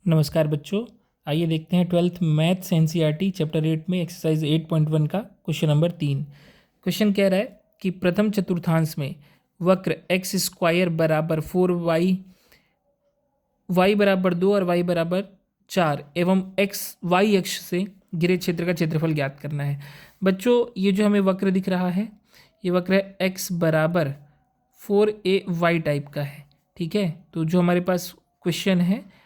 नमस्कार बच्चों, आइए देखते हैं 12th मैथ्स एनसीईआरटी चैप्टर 8 में एक्सरसाइज 8.1 का क्वेश्चन नंबर 3। क्वेश्चन कह रहा है कि प्रथम चतुर्थांश में वक्र एक्स स्क्वायर बराबर 4y, y बराबर 2 और y बराबर 4 एवं एक्स वाई अक्ष से घिरे क्षेत्र का क्षेत्रफल ज्ञात करना है। बच्चों, ये जो हमें वक्र दिख रहा है, ये वक्र है x बराबर 4ay टाइप का है। ठीक है, तो जो हमारे पास क्वेश्चन है,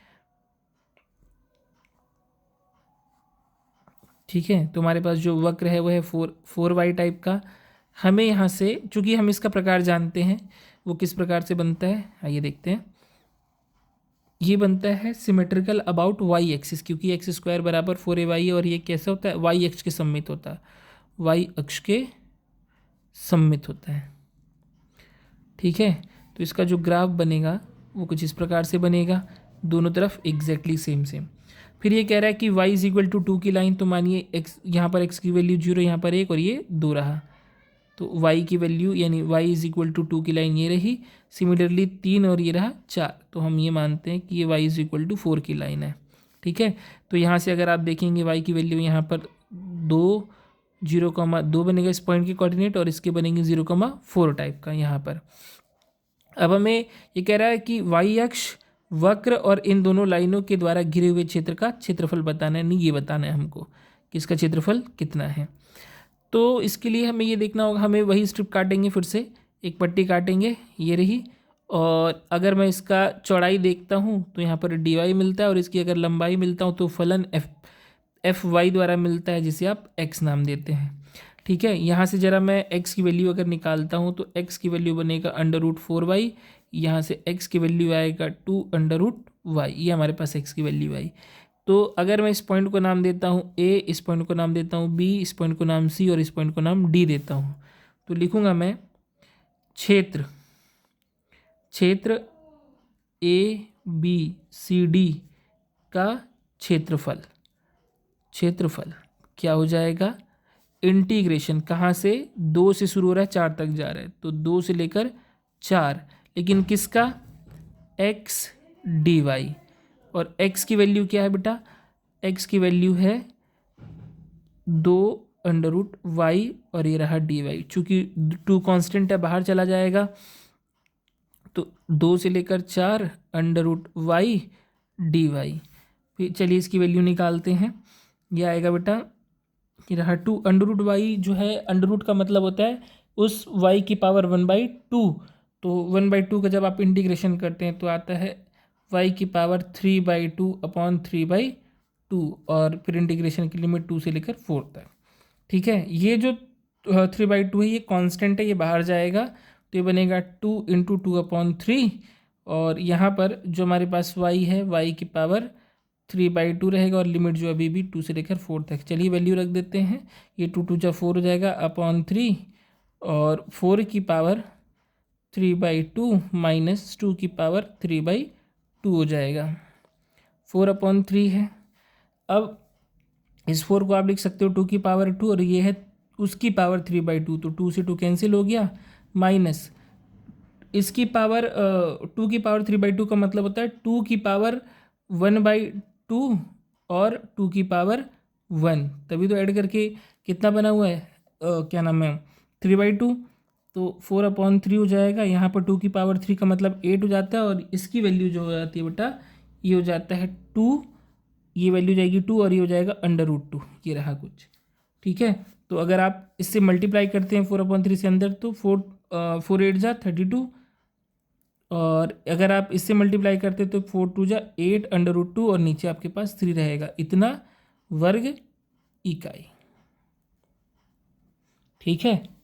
ठीक है, तो हमारे पास जो वक्र है वो है 4y टाइप का। हमें यहाँ से, चूंकि हम इसका प्रकार जानते हैं, वो किस प्रकार से बनता है आइए देखते हैं। ये बनता है सिमेट्रिकल अबाउट वाई एक्सिस, क्योंकि एक्स स्क्वायर बराबर 4ay है और ये कैसे होता है, वाई अक्ष के सम्मित होता है, वाई अक्ष के सम्मित होता है। ठीक है, तो इसका जो ग्राफ बनेगा वो कुछ इस प्रकार से बनेगा, दोनों तरफ एग्जैक्टली सेम सेम। फिर ये कह रहा है कि y इज इक्वल टू 2 की लाइन, तो मानिए x, यहाँ पर x की वैल्यू 0, यहाँ पर 1 और ये 2 रहा, तो y की वैल्यू यानी y इज इक्वल टू 2 की लाइन ये रही। सिमिलरली 3 और ये रहा 4, तो हम ये मानते हैं कि ये y इज इक्वल टू 4 की लाइन है। ठीक है, तो यहाँ से अगर आप देखेंगे y की वैल्यू यहाँ पर 2, 0,2 बनेगा इस पॉइंट के कोऑर्डिनेट, और इसके बनेंगे 0,4 टाइप का यहाँ पर। अब हमें ये कह रहा है कि y अक्ष, वक्र और इन दोनों लाइनों के द्वारा घिरे हुए क्षेत्र का क्षेत्रफल बताना है, नहीं ये बताना है हमको कि इसका क्षेत्रफल कितना है। तो इसके लिए हमें ये देखना होगा, हमें वही स्ट्रिप काटेंगे, फिर से एक पट्टी काटेंगे, ये रही, और अगर मैं इसका चौड़ाई देखता हूँ तो यहाँ पर dy मिलता है, और इसकी अगर लंबाई मिलता हूँ तो फलन एफ वाई द्वारा मिलता है, जिसे आप x नाम देते हैं। ठीक है, यहाँ से ज़रा मैं x की वैल्यू अगर निकालता हूँ तो x की वैल्यू बनेगा √4y, यहाँ से x की वैल्यू आएगा 2√y, ये हमारे पास x की वैल्यू आई। तो अगर मैं इस पॉइंट को नाम देता हूँ a, इस पॉइंट को नाम देता हूँ b, इस पॉइंट को नाम c और इस पॉइंट को नाम d देता हूँ, तो लिखूँगा मैं क्षेत्र a b c d का क्षेत्रफल क्या हो जाएगा, इंटीग्रेशन कहाँ से, 2 से शुरू हो रहा है 4 तक जा रहा है, तो 2 से लेकर 4, लेकिन किसका, x dy, और x की वैल्यू क्या है बेटा, x की वैल्यू है 2√y और ये रहा dy। चूँकि 2 कांस्टेंट है, बाहर चला जाएगा, तो 2 से लेकर 4 √y dy। फिर चलिए इसकी वैल्यू निकालते हैं, ये आएगा बेटा, ये रहा 2 √y, जो है अंडर का मतलब होता है उस y की पावर 1/2, तो 1/2 का जब आप इंटीग्रेशन करते हैं तो आता है y की पावर 3/2 अपॉन 3/2, और फिर इंटीग्रेशन की लिमिट 2 से लेकर 4 तक। ठीक है, ये जो 3/2 है ये कांस्टेंट है, ये बाहर जाएगा, तो ये बनेगा 2 × 2/3, और यहाँ पर जो हमारे पास y है, y की पावर 3/2 रहेगा, और लिमिट जो अभी भी 2 से लेकर 4 तक। चलिए वैल्यू रख देते हैं, ये 2 2 4 हो जाएगा अपॉन 3, और 4 की पावर 3/2 माइनस 2 की पावर 3/2 हो जाएगा, 4/3 है। अब इस 4 को आप लिख सकते हो 2 की पावर 2, और ये है उसकी पावर 3/2, तो 2 से 2 कैंसिल हो गया, माइनस इसकी पावर 2 की पावर 3/2 का मतलब होता है 2 की पावर 1/2 और 2 की पावर 1, तभी तो ऐड करके कितना बना हुआ है, क्या नाम है, 3/2, तो 4/3 हो जाएगा। यहाँ पर 2 की पावर 3 का मतलब 8 हो जाता है, और इसकी वैल्यू जो हो जाती है बेटा, ये हो जाता है 2, ये वैल्यू जाएगी 2 और ये हो जाएगा √2, ये रहा कुछ। ठीक है, तो अगर आप इससे मल्टीप्लाई करते हैं 4/3 से अंदर, तो 4 8 जा 32, और अगर आप इससे मल्टीप्लाई करते तो 4 2 जा 8 √2, और नीचे आपके पास 3 रहेगा, इतना वर्ग इकाई। ठीक है।